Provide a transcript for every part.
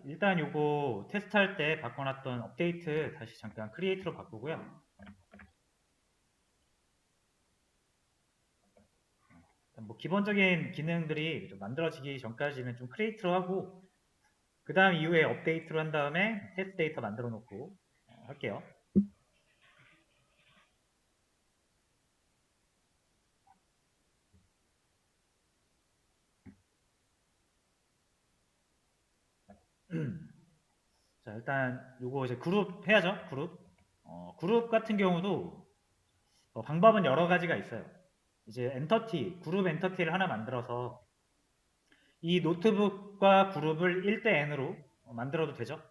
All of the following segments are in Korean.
일단 요거 테스트할 때 바꿔놨던 업데이트 다시 잠깐 크리에이트로 바꾸고요. 뭐 기본적인 기능들이 좀 만들어지기 전까지는 좀 크리에이트로 하고 그 다음 이후에 업데이트로 한 다음에 테스트 데이터 만들어 놓고 할게요. 자, 일단 요거 이제 그룹 해야죠. 그룹. 그룹 같은 경우도 방법은 여러 가지가 있어요. 이제 엔터티, 그룹 엔터티를 하나 만들어서 이 노트북과 그룹을 1대 n으로 만들어도 되죠.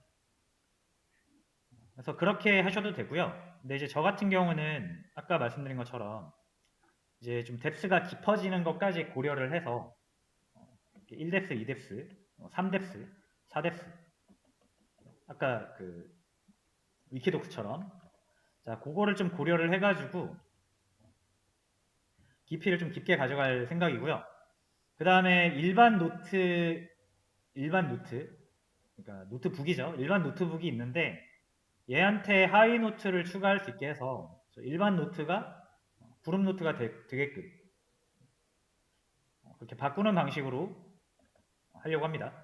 그래서 그렇게 하셔도 되고요. 근데 이제 저 같은 경우는 아까 말씀드린 것처럼 이제 좀 뎁스가 깊어지는 것까지 고려를 해서 1뎁스, 2뎁스, 3뎁스, 4뎁스 아까 그 위키독스처럼 자 그거를 좀 고려를 해가지고 깊이를 좀 깊게 가져갈 생각이고요. 그 다음에 일반 노트 그러니까 노트북이죠. 일반 노트북이 있는데 얘한테 하이 노트를 추가할 수 있게 해서 일반 노트가 그룹 노트가 되게끔 그렇게 바꾸는 방식으로 하려고 합니다.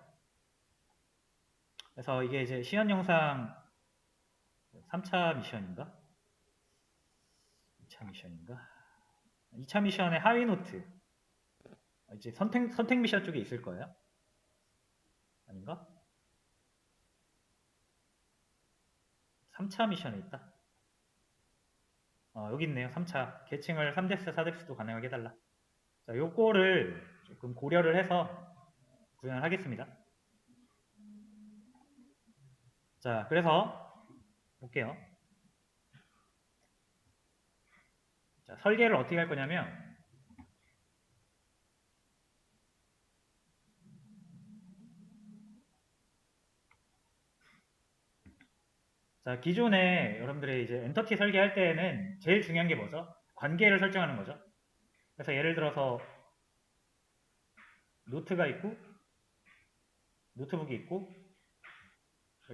그래서 이게 이제 시연 영상 3차 미션인가? 2차 미션인가? 2차 미션의 하위 노트 이제 선택 미션 쪽에 있을 거예요. 아닌가? 3차 미션에 있다. 여기 있네요. 3차. 계층을 3뎁스, 4뎁스도 가능하게 해달라. 자, 요거를 조금 고려를 해서 구현을 하겠습니다. 자, 그래서 볼게요. 자, 설계를 어떻게 할 거냐면 자, 기존에 여러분들이 이제 엔터티 설계할 때에는 제일 중요한 게 뭐죠? 관계를 설정하는 거죠. 그래서 예를 들어서 노트가 있고 노트북이 있고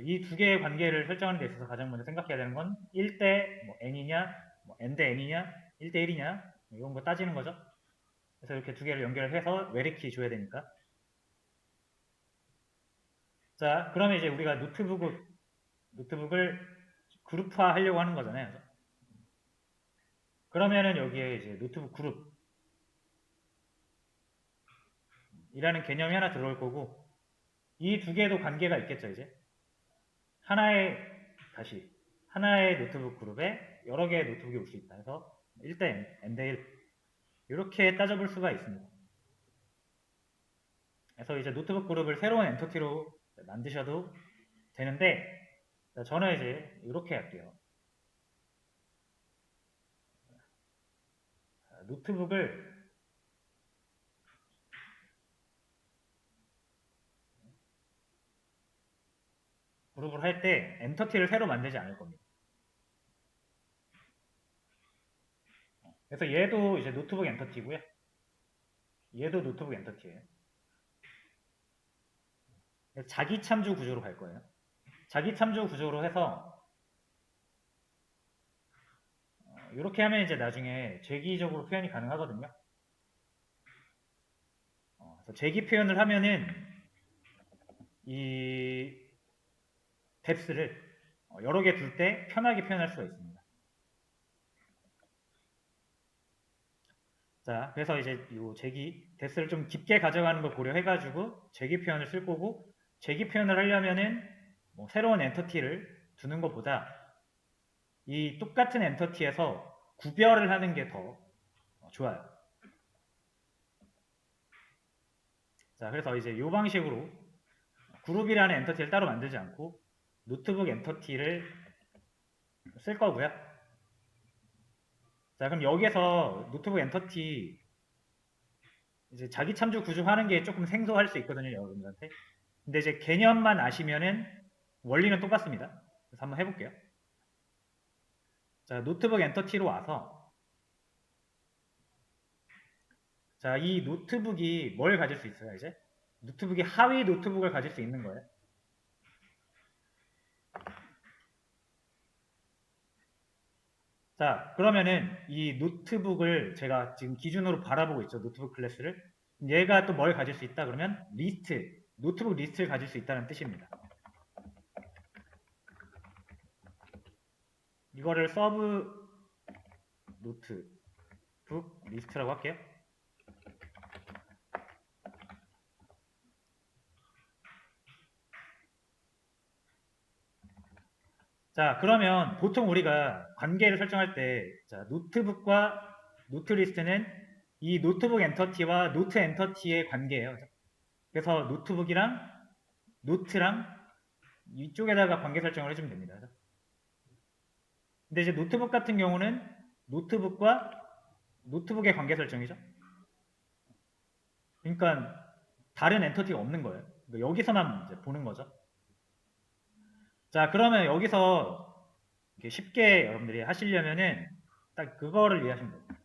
이 두 개의 관계를 설정하는 데 있어서 가장 먼저 생각해야 되는 건 1대 뭐 n이냐 뭐 n대 n이냐 1대 1이냐 이런 거 따지는 거죠. 그래서 이렇게 두 개를 연결해서 웨리키 줘야 되니까 자 그러면 이제 우리가 노트북을 그룹화 하려고 하는 거잖아요. 그러면은 여기에 이제 노트북 그룹이라는 개념이 하나 들어올 거고 이 두 개도 관계가 있겠죠. 이제 하나의 노트북 그룹에 여러 개의 노트북이 올 수 있다 해서 1대 n대 1 이렇게 따져볼 수가 있습니다. 그래서 이제 노트북 그룹을 새로운 엔터티로 만드셔도 되는데 저는 이제 이렇게 할게요. 노트북을 그룹을 할 때 엔터티를 새로 만들지 않을 겁니다. 그래서 얘도 이제 노트북 엔터티고요. 얘도 노트북 엔터티예요. 자기 참조 구조로 갈 거예요. 자기 참조 구조로 해서 이렇게 하면 이제 나중에 재기적으로 표현이 가능하거든요. 그래서 재기 표현을 하면은 이 뎁스를 여러 개 둘 때 편하게 표현할 수가 있습니다. 자, 그래서 이제 이 뎁스를 좀 깊게 가져가는 걸 고려해가지고 재기 표현을 쓸 거고 재기 표현을 하려면은 뭐 새로운 엔터티를 두는 것보다 이 똑같은 엔터티에서 구별을 하는 게 더 좋아요. 자, 그래서 이제 이 방식으로 그룹이라는 엔터티를 따로 만들지 않고 노트북 엔터티를 쓸 거고요. 자, 그럼 여기에서 노트북 엔터티 이제 자기 참조 구조하는 게 조금 생소할 수 있거든요, 여러분들한테. 근데 이제 개념만 아시면은 원리는 똑같습니다. 그래서 한번 해볼게요. 자, 노트북 엔터티로 와서 자, 이 노트북이 뭘 가질 수 있어요, 이제? 노트북이 하위 노트북을 가질 수 있는 거예요. 자, 그러면은 이 노트북을 제가 지금 기준으로 바라보고 있죠. 노트북 클래스를. 얘가 또 뭘 가질 수 있다? 그러면 리스트, 노트북 리스트를 가질 수 있다는 뜻입니다. 이거를 서브 노트북 리스트라고 할게요. 자, 그러면 보통 우리가 관계를 설정할 때, 자, 노트북과 노트 리스트는 이 노트북 엔터티와 노트 엔터티의 관계예요. 그래서 노트북이랑 노트랑 이쪽에다가 관계 설정을 해주면 됩니다. 근데 이제 노트북 같은 경우는 노트북과 노트북의 관계 설정이죠. 그러니까 다른 엔터티가 없는 거예요. 그러니까 여기서만 이제 보는 거죠. 자, 그러면 여기서 쉽게 여러분들이 하시려면은 딱 그거를 이해하시면 돼요.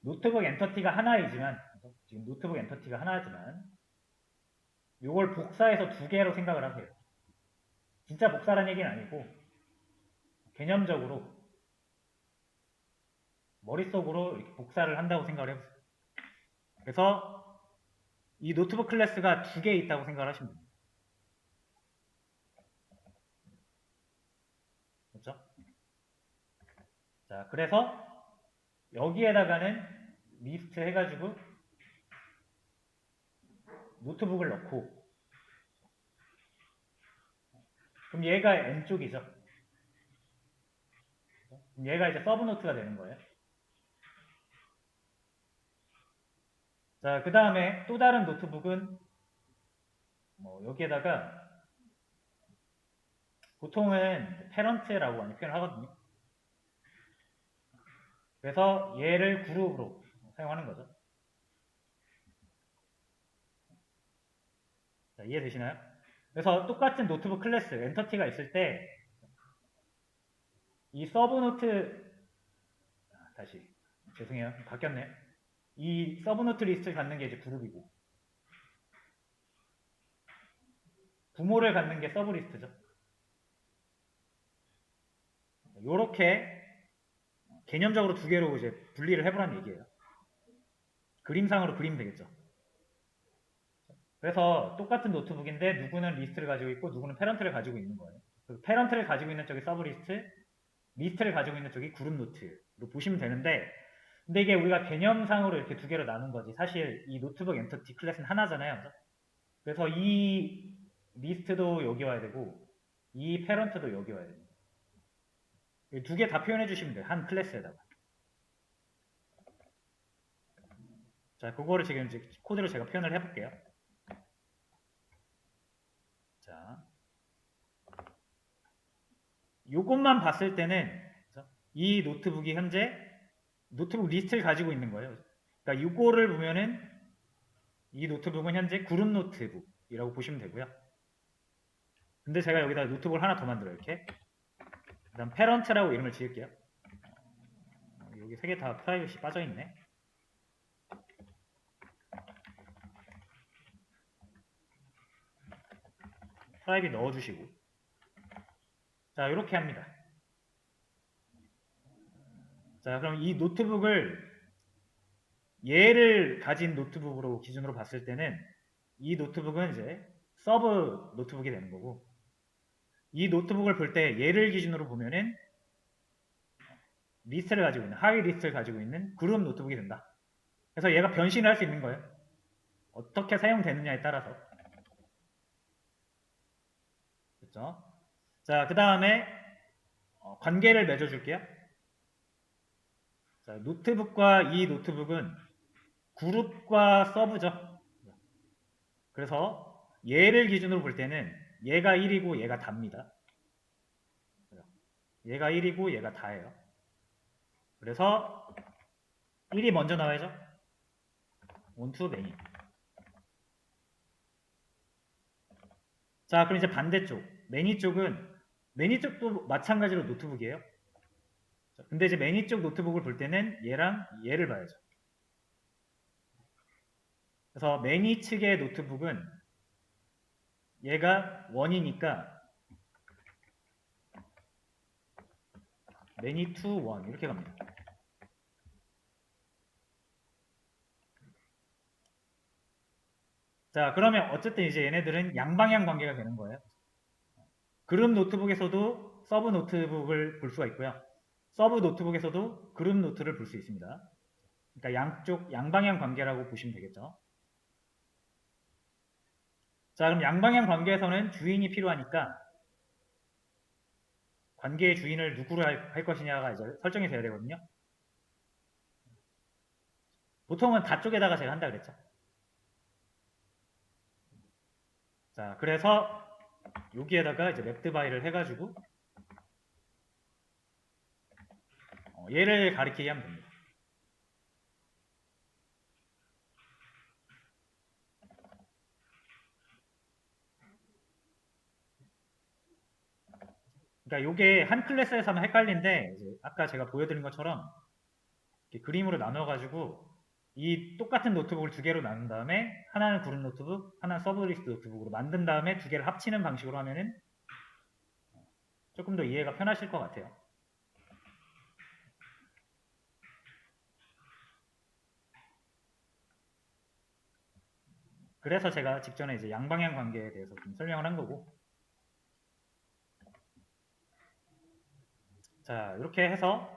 노트북 엔터티가 하나이지만, 지금 노트북 엔터티가 하나지만, 이걸 복사해서 두 개로 생각을 하세요. 진짜 복사라는 얘기는 아니고, 개념적으로, 머릿속으로 이렇게 복사를 한다고 생각을 해보세요. 그래서 이 노트북 클래스가 두 개 있다고 생각을 하시면 됩니다. 그렇죠? 자, 그래서 여기에다가는 리스트 해가지고 노트북을 넣고, 그럼 얘가 N쪽이죠. 그럼 얘가 이제 서브노트가 되는 거예요. 자, 그 다음에 또 다른 노트북은 여기에다가 보통은 패런트라고 많이 표현을 하거든요. 그래서 얘를 그룹으로 사용하는 거죠. 자, 이해되시나요? 그래서 똑같은 노트북 클래스, 엔터티가 있을 때 이 서브노트, 다시 죄송해요. 바뀌었네요. 이 서브노트 리스트를 갖는 게 이제 그룹이고 부모를 갖는 게 서브 리스트죠. 요렇게 개념적으로 두 개로 이제 분리를 해보라는 얘기예요. 그림상으로 그리면 되겠죠. 그래서 똑같은 노트북인데 누구는 리스트를 가지고 있고 누구는 패런트를 가지고 있는 거예요. 그 패런트를 가지고 있는 쪽이 서브 리스트, 리스트를 가지고 있는 쪽이 그룹 노트로 보시면 되는데, 근데 이게 우리가 개념상으로 이렇게 두 개로 나눈 거지. 사실 이 노트북 엔터티 클래스는 하나잖아요. 그래서 이 리스트도 여기 와야 되고 이 패런트도 여기 와야 됩니다. 두 개 다 표현해 주시면 돼요. 한 클래스에다가. 자, 그거를 지금 이제 코드로 제가 표현을 해볼게요. 자, 요것만 봤을 때는 이 노트북이 현재 노트북 리스트를 가지고 있는 거예요. 그러니까 요거를 보면은 이 노트북은 현재 그룹 노트북이라고 보시면 되고요. 근데 제가 여기다 노트북을 하나 더 만들어요. 이렇게. 그 다음 패런트라고 이름을 지을게요. 여기 세 개 다 프라이빗이 빠져있네. 프라이빗 넣어주시고. 자, 이렇게 합니다. 자, 그럼 이 노트북을 얘를 가진 노트북으로 기준으로 봤을 때는 이 노트북은 이제 서브 노트북이 되는 거고, 이 노트북을 볼 때 얘를 기준으로 보면은 리스트를 가지고 있는, 하위 리스트를 가지고 있는 그룹 노트북이 된다. 그래서 얘가 변신을 할 수 있는 거예요. 어떻게 사용되느냐에 따라서. 그렇죠? 자, 그 다음에 관계를 맺어줄게요. 자, 노트북과 이 노트북은 그룹과 서브죠. 그래서 얘를 기준으로 볼 때는 얘가 1이고 얘가 다입니다. 얘가 1이고 얘가 다예요. 그래서 1이 먼저 나와야죠. 원투 매니. 자, 그럼 이제 반대쪽. 매니 쪽도 마찬가지로 노트북이에요. 근데 이제 매니 쪽 노트북을 볼 때는 얘랑 얘를 봐야죠. 그래서 매니 측의 노트북은 얘가 1이니까 many to one 이렇게 갑니다. 자, 그러면 어쨌든 이제 얘네들은 양방향 관계가 되는 거예요. 그룹 노트북에서도 서브 노트북을 볼 수가 있고요. 서브 노트북에서도 그룹 노트를 볼 수 있습니다. 그러니까 양쪽 양방향 관계라고 보시면 되겠죠. 자, 그럼 양방향 관계에서는 주인이 필요하니까 관계의 주인을 누구로 할 것이냐가 이제 설정이 돼야 되거든요. 보통은 다 쪽에다가 제가 한다 그랬죠. 자, 그래서 여기에다가 이제 맵드바이를 해가지고 얘를 가리키게 하면 됩니다. 그러니까 이게 한 클래스에서 하면 헷갈린데 이제 아까 제가 보여드린 것처럼 이렇게 그림으로 나눠가지고 이 똑같은 노트북을 두 개로 나눈 다음에 하나는 그룹 노트북, 하나는 서브리스트 노트북으로 만든 다음에 두 개를 합치는 방식으로 하면은 조금 더 이해가 편하실 것 같아요. 그래서 제가 직전에 이제 양방향 관계에 대해서 좀 설명을 한 거고. 자, 이렇게 해서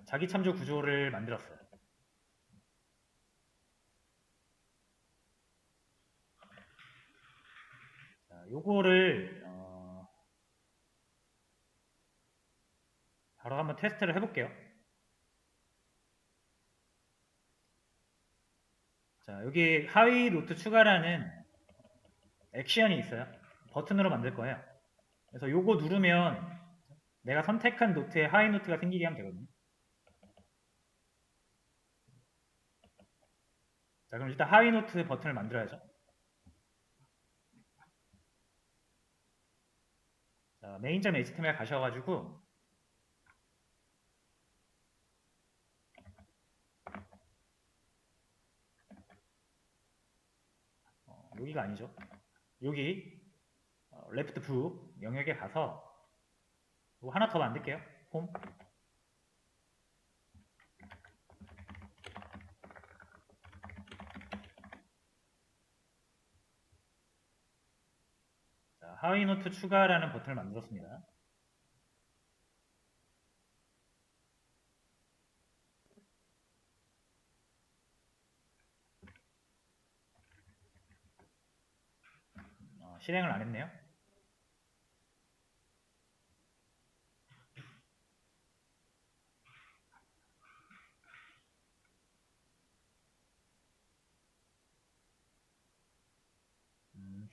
자기 참조 구조를 만들었어요. 자, 요거를 바로 한번 테스트를 해볼게요. 자, 여기 하위 노트 추가라는 액션이 있어요. 버튼으로 만들 거예요. 그래서 요거 누르면 내가 선택한 노트에 하위 노트가 생기게 하면 되거든요. 자, 그럼 일단 하위 노트 버튼을 만들어야죠. 자, main.html 가셔가지고 여기가 아니죠. 여기 left book 영역에 가서 이거 하나 더 만들게요. 홈. 자, 하위 노트 추가라는 버튼을 만들었습니다. 실행을 안 했네요.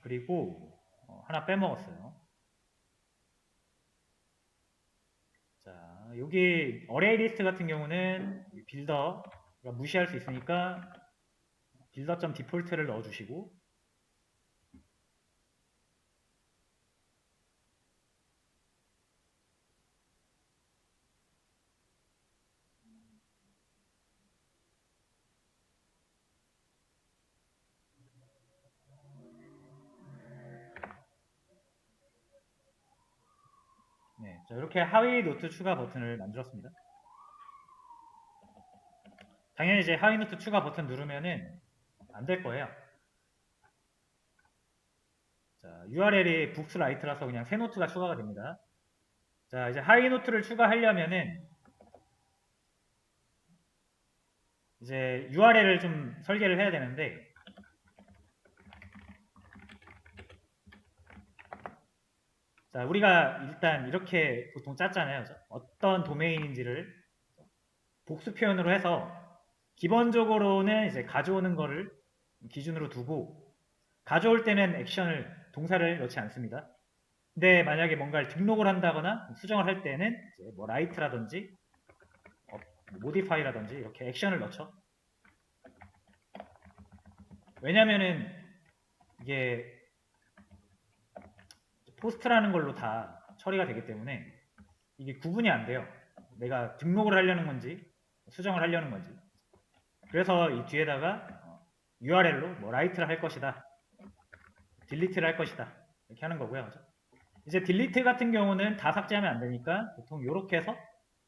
그리고 하나 빼먹었어요. 자, 여기 어레이 리스트 같은 경우는 빌더가 무시할 수 있으니까 빌더.디폴트를 넣어주시고 네, 자, 이렇게 하위 노트 추가 버튼을 만들었습니다. 당연히 이제 하위 노트 추가 버튼 누르면은 안 될 거예요. 자, URL이 북스라이트라서 그냥 새 노트가 추가가 됩니다. 자, 이제 하위 노트를 추가하려면은 이제 URL을 좀 설계를 해야 되는데 자, 우리가 일단 이렇게 보통 짰잖아요. 어떤 도메인인지를 복수 표현으로 해서 기본적으로는 이제 가져오는 거를 기준으로 두고 가져올 때는 액션을 동사를 넣지 않습니다. 근데 만약에 뭔가를 등록을 한다거나 수정을 할 때는 이제 뭐 라이트라든지 모디파이라든지 이렇게 액션을 넣죠. 왜냐면은 이게 포스트라는 걸로 다 처리가 되기 때문에 이게 구분이 안 돼요. 내가 등록을 하려는 건지 수정을 하려는 건지. 그래서 이 뒤에다가 URL로 뭐 라이트를 할 것이다, 딜리트를 할 것이다 이렇게 하는 거고요. 이제 딜리트 같은 경우는 다 삭제하면 안 되니까 보통 이렇게 해서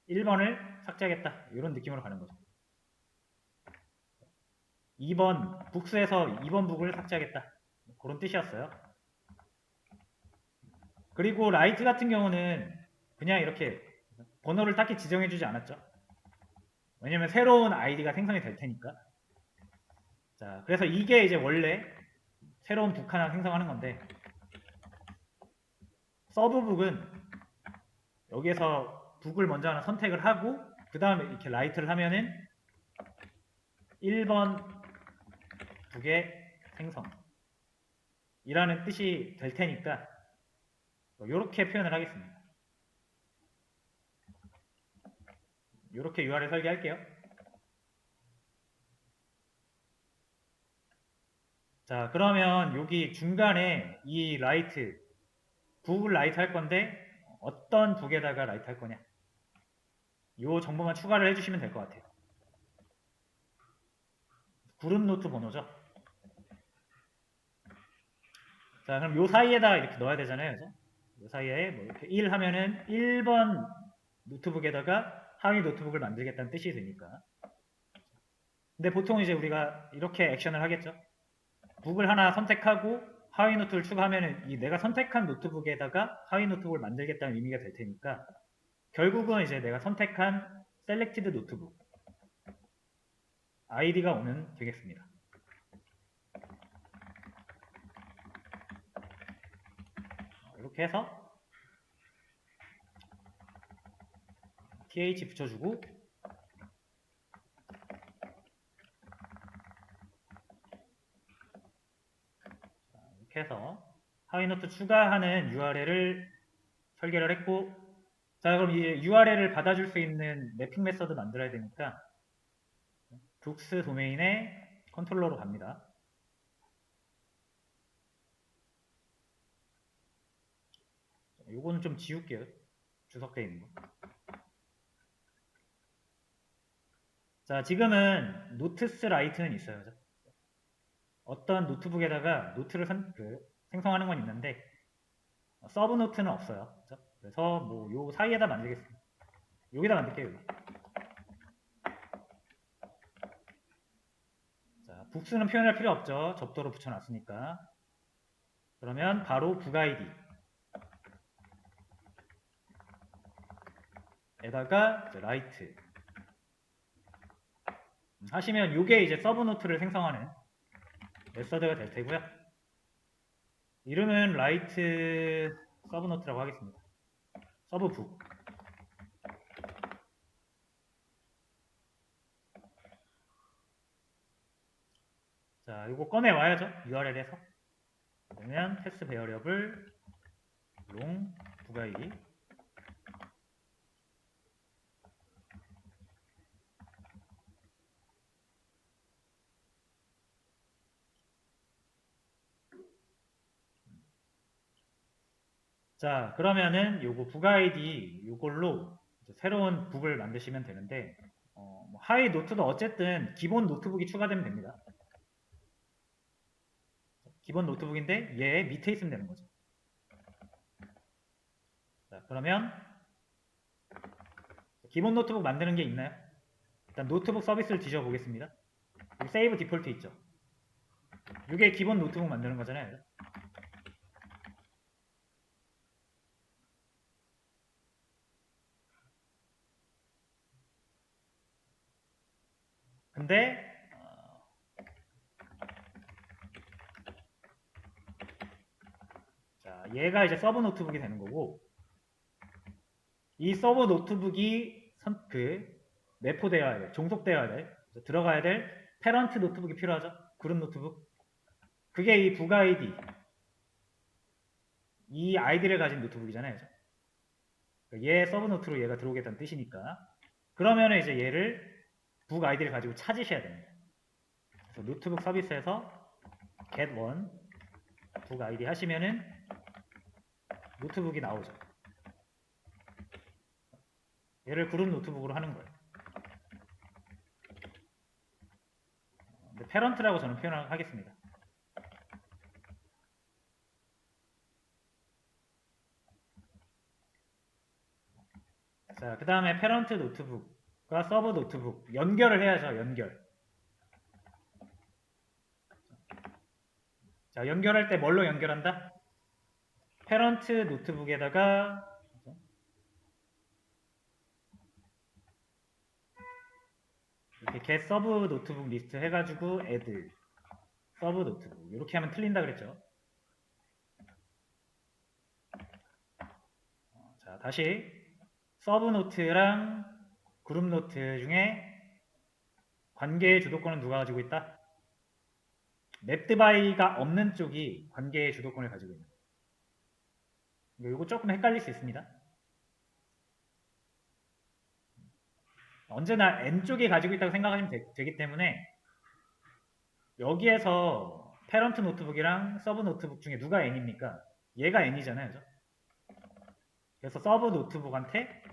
1번을 삭제하겠다 이런 느낌으로 가는 거죠. 2번 북스에서 2번 북을 삭제하겠다 그런 뜻이었어요. 그리고 라이트 같은 경우는 그냥 이렇게 번호를 딱히 지정해주지 않았죠. 왜냐면 새로운 아이디가 생성이 될 테니까. 자, 그래서 이게 이제 원래 새로운 북 하나 생성하는 건데, 서브 북은 여기에서 북을 먼저 하나 선택을 하고 그 다음에 이렇게 라이트를 하면은 1번 북의 생성 이라는 뜻이 될 테니까 이렇게 표현을 하겠습니다. 이렇게 URL 설계할게요. 자, 그러면 여기 중간에 이 라이트, 북을 라이트 할 건데 어떤 북에다가 라이트 할 거냐 이 정보만 추가를 해주시면 될 것 같아요. 그룹 노트 번호죠. 자, 그럼 요 사이에다가 이렇게 넣어야 되잖아요. 그래서 요 사이에 뭐 이렇게 1 하면은 1번 노트북에다가 하위 노트북을 만들겠다는 뜻이 되니까. 근데 보통 이제 우리가 이렇게 액션을 하겠죠. 북을 하나 선택하고 하위 노트를 추가하면은 이 내가 선택한 노트북에다가 하위 노트북을 만들겠다는 의미가 될 테니까 결국은 이제 내가 선택한 셀렉티드 노트북 아이디가 오면 되겠습니다. 이렇게 해서 th 붙여주고 이렇게 해서 하위 노트 추가하는 URL을 설계를 했고 자 그럼 이 URL을 받아줄 수 있는 매핑 메서드 만들어야 되니까 북스 도메인의 컨트롤러로 갑니다. 요거는 좀 지울게요. 주석되어 있는 거. 자, 지금은 노트스 라이트는 있어요. 어떤 노트북에다가 노트를 생성하는 건 있는데 서브 노트는 없어요. 그죠? 그래서 뭐 요 사이에다 만들겠습니다. 여기다 만들게요. 여기. 자, 북스는 표현할 필요 없죠. 접도로 붙여놨으니까. 그러면 바로 북 아이디 에다가 라이트 하시면 이게 이제 서브 노트를 생성하는 메서드가 될 테고요. 이름은 라이트 서브 노트라고 하겠습니다. 서브 북. 자, 이거 꺼내 와야죠. URL에서. 그러면 텍스트 베어리어블 롱 북 아이디 자, 그러면은 요거 북 아이디 요걸로 새로운 북을 만드시면 되는데 뭐 하위 노트도 어쨌든 기본 노트북이 추가되면 됩니다. 기본 노트북인데 얘 밑에 있으면 되는 거죠. 자, 그러면 기본 노트북 만드는 게 있나요? 일단 노트북 서비스를 뒤져 보겠습니다. 세이브 디폴트 있죠. 이게 기본 노트북 만드는 거잖아요. 근데 자, 얘가 이제 서브 노트북이 되는 거고 이 서브 노트북이 내포되어야 돼, 종속되어야 돼, 들어가야 될 패런트 노트북이 필요하죠. 그룹 노트북. 그게 이 북 아이디 이 아이디를 가진 노트북이잖아요. 얘 서브 노트로 얘가 들어오겠다는 뜻이니까 그러면은 이제 얘를 북 아이디를 가지고 찾으셔야 됩니다. 그래서 노트북 서비스에서 get1 북 아이디 하시면은 노트북이 나오죠. 얘를 그룹 노트북으로 하는 거예요. 근데 패런트라고 저는 표현을 하겠습니다. 자, 그 다음에 패런트 노트북과 서브 노트북 연결을 해야죠. 연결. 자, 연결할 때 뭘로 연결한다? 패런트 노트북에다가 이렇게 get 서브 노트북 리스트 해가지고 add 서브 노트북 이렇게 하면 틀린다 그랬죠. 자, 다시 서브 노트랑 그룹 노트 중에 관계의 주도권은 누가 가지고 있다? 맵드바이가 없는 쪽이 관계의 주도권을 가지고 있는 거예요. 이거 조금 헷갈릴 수 있습니다. 언제나 N쪽이 가지고 있다고 생각하시면 되기 때문에 여기에서 패런트 노트북이랑 서브 노트북 중에 누가 N입니까? 얘가 N이잖아요. 그죠? 그래서 서브 노트북한테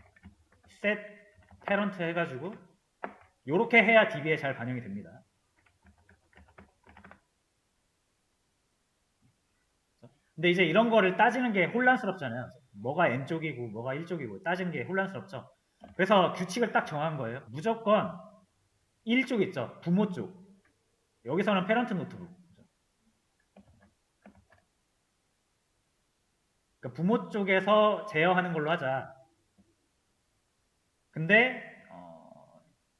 set 패런트 해가지고 이렇게 해야 DB에 잘 반영이 됩니다. 근데 이제 이런 거를 따지는 게 혼란스럽잖아요. 뭐가 N쪽이고 뭐가 1쪽이고 따지는 게 혼란스럽죠. 그래서 규칙을 딱 정한 거예요. 무조건 1쪽 있죠. 부모 쪽. 여기서는 패런트 노트북. 그러니까 부모 쪽에서 제어하는 걸로 하자. 근데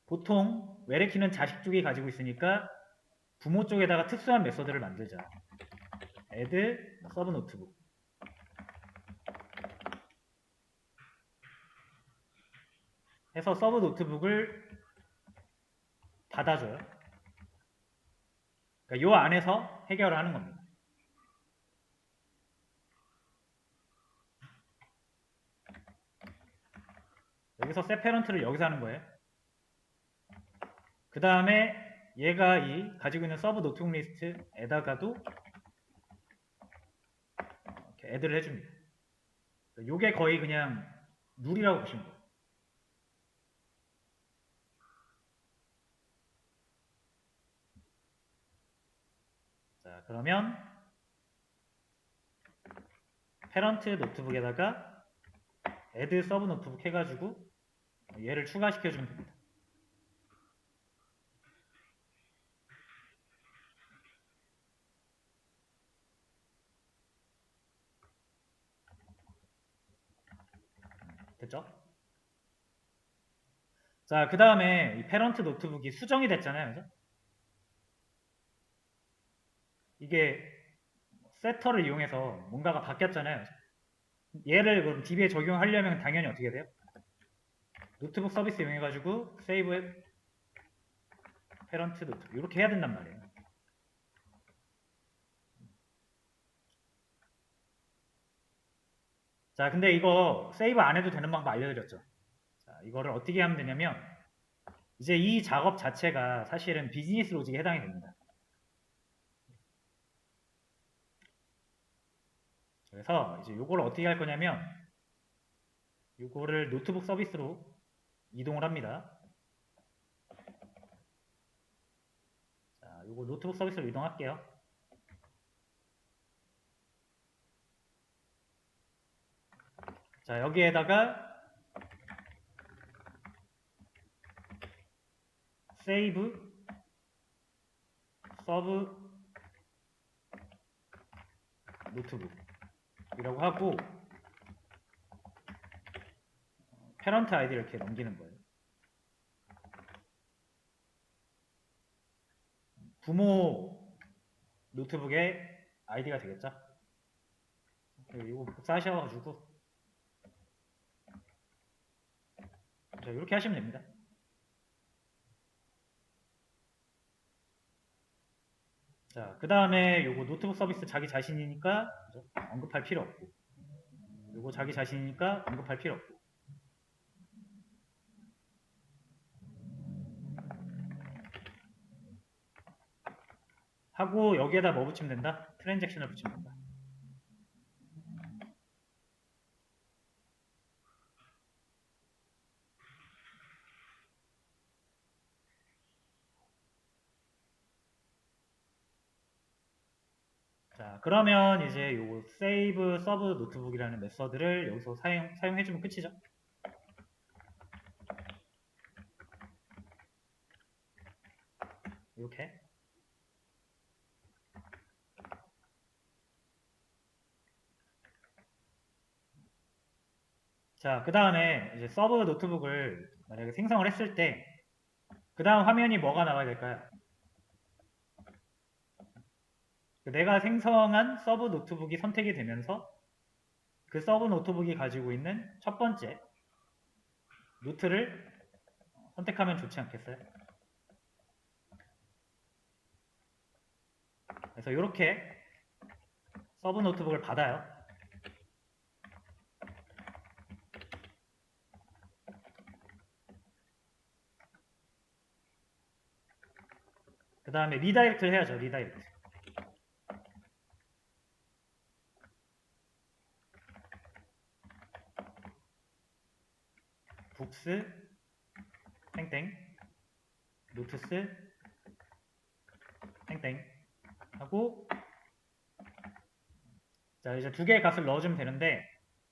보통 외래키는 자식 쪽이 가지고 있으니까 부모 쪽에다가 특수한 메소드를 만들자. add 서브 노트북. 해서 서브 노트북을 받아줘요. 그러니까 요 안에서 해결을 하는 겁니다. 여기서 set parent를 여기서 하는 거예요. 그 다음에 얘가 이 가지고 있는 서브 노트북 리스트에다가도 이렇게 add를 해줍니다. 요게 거의 그냥 룰이라고 보시면 돼요. 자, 그러면 패런트 노트북에다가 add 서브 노트북 해가지고 얘를 추가시켜주면 됩니다. 됐죠? 자, 그 다음에 이 패런트 노트북이 수정이 됐잖아요. 그죠? 이게 세터를 이용해서 뭔가가 바뀌었잖아요. 얘를 그럼 DB에 적용하려면 당연히 어떻게 돼요? 노트북 서비스 이용해가지고 save 패런트 노트북 이렇게 해야 된단 말이에요. 자, 근데 이거 세이브 안 해도 되는 방법 알려드렸죠. 자, 이거를 어떻게 하면 되냐면 이제 이 작업 자체가 사실은 비즈니스 로직에 해당이 됩니다. 그래서 이제 요걸 어떻게 할 거냐면 요거를 노트북 서비스로 이동을 합니다. 자, 요거 노트북 서비스로 이동할게요. 자, 여기에다가 save 서브 노트북이라고 하고 패런트 아이디를 이렇게 넘기는 거예요. 부모 노트북의 아이디가 되겠죠. 이거 복사하셔가지고 자, 이렇게 하시면 됩니다. 자, 그 다음에 요거 노트북 서비스 자기 자신이니까 언급할 필요 없고 요거 자기 자신이니까 언급할 필요 없고 하고 여기에다 뭐 붙이면 된다? 트랜잭션을 붙이면 된다. 자, 그러면 이제 요 save 서브 노트북이라는 메서드를 여기서 사용해주면 끝이죠. 이렇게. 자, 그 다음에 이제 서브 노트북을 만약에 생성을 했을 때, 그 다음 화면이 뭐가 나와야 될까요? 내가 생성한 서브 노트북이 선택이 되면서 그 서브 노트북이 가지고 있는 첫 번째 노트를 선택하면 좋지 않겠어요? 그래서 이렇게 서브 노트북을 받아요. 그 다음에 리다이렉트를 해야죠. 리다이렉트. 북스 땡땡 노트스 땡땡 하고, 자 이제 두 개의 값을 넣어주면 되는데,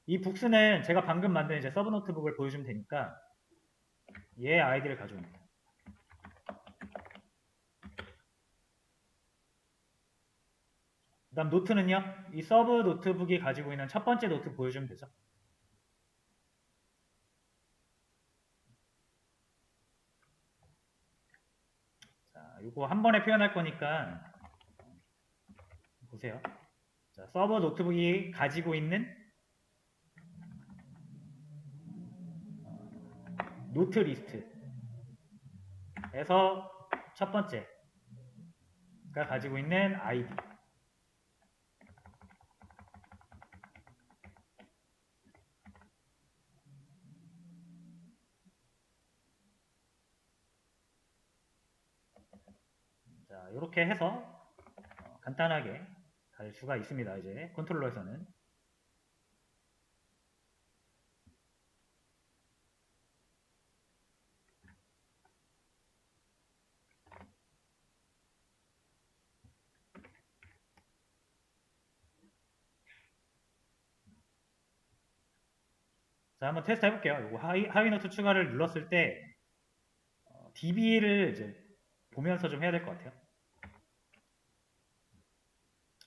이 북스는 제가 방금 만든 이제 서브 노트북을 보여주면 되니까 얘의 아이디를 가져옵니다. 그 다음 노트는요, 이 서브 노트북이 가지고 있는 첫 번째 노트 보여주면 되죠. 자, 이거 한 번에 표현할 거니까 보세요. 자, 서버 노트북이 가지고 있는 노트 리스트에서 첫 번째가 가지고 있는 아이디. 자, 이렇게 해서 간단하게 갈 수가 있습니다. 이제 컨트롤러에서는. 자, 한번 테스트 해볼게요. 이거 하위 노트 추가를 눌렀을 때 DB를 이제 보면서 좀 해야 될 것 같아요.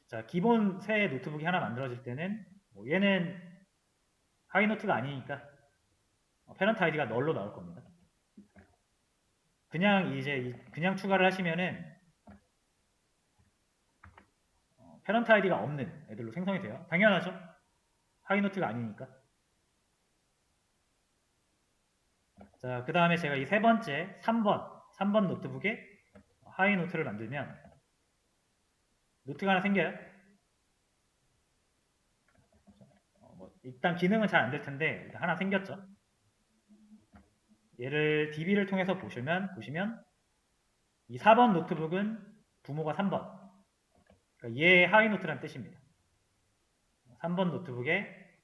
자, 기본 새 노트북이 하나 만들어질 때는 뭐 얘는 하위 노트가 아니니까 패런트 아이디가 널로 나올 겁니다. 그냥 이제 그냥 추가를 하시면은 패런트 아이디가 없는 애들로 생성이 돼요. 당연하죠. 하위 노트가 아니니까. 자, 그 다음에 제가 이 세 번째 3번 노트북에 하위 노트를 만들면 노트가 하나 생겨요. 뭐 일단 기능은 잘 안 될 텐데 일단 하나 생겼죠. 얘를 DB를 통해서 보시면 이 4번 노트북은 부모가 3번. 그러니까 얘의 하위 노트란 뜻입니다. 3번 노트북에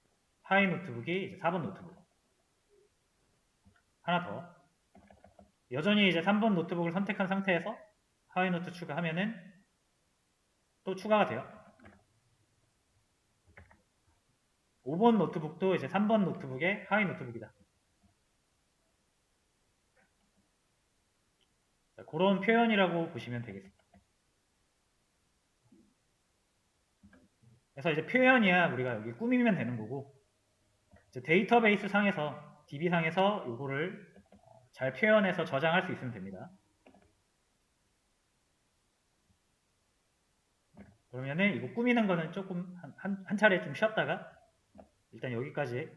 하위 노트북이 이제 4번 노트북. 하나 더. 여전히 이제 3번 노트북을 선택한 상태에서 하위 노트 추가하면은 또 추가가 돼요. 5번 노트북도 이제 3번 노트북의 하위 노트북이다. 자, 그런 표현이라고 보시면 되겠습니다. 그래서 이제 표현이야 우리가 여기 꾸미면 되는 거고, 이제 데이터베이스 상에서 DB 상에서 이거를 잘 표현해서 저장할 수 있으면 됩니다. 그러면은 이거 꾸미는 거는 조금 한 차례 좀 쉬었다가 일단 여기까지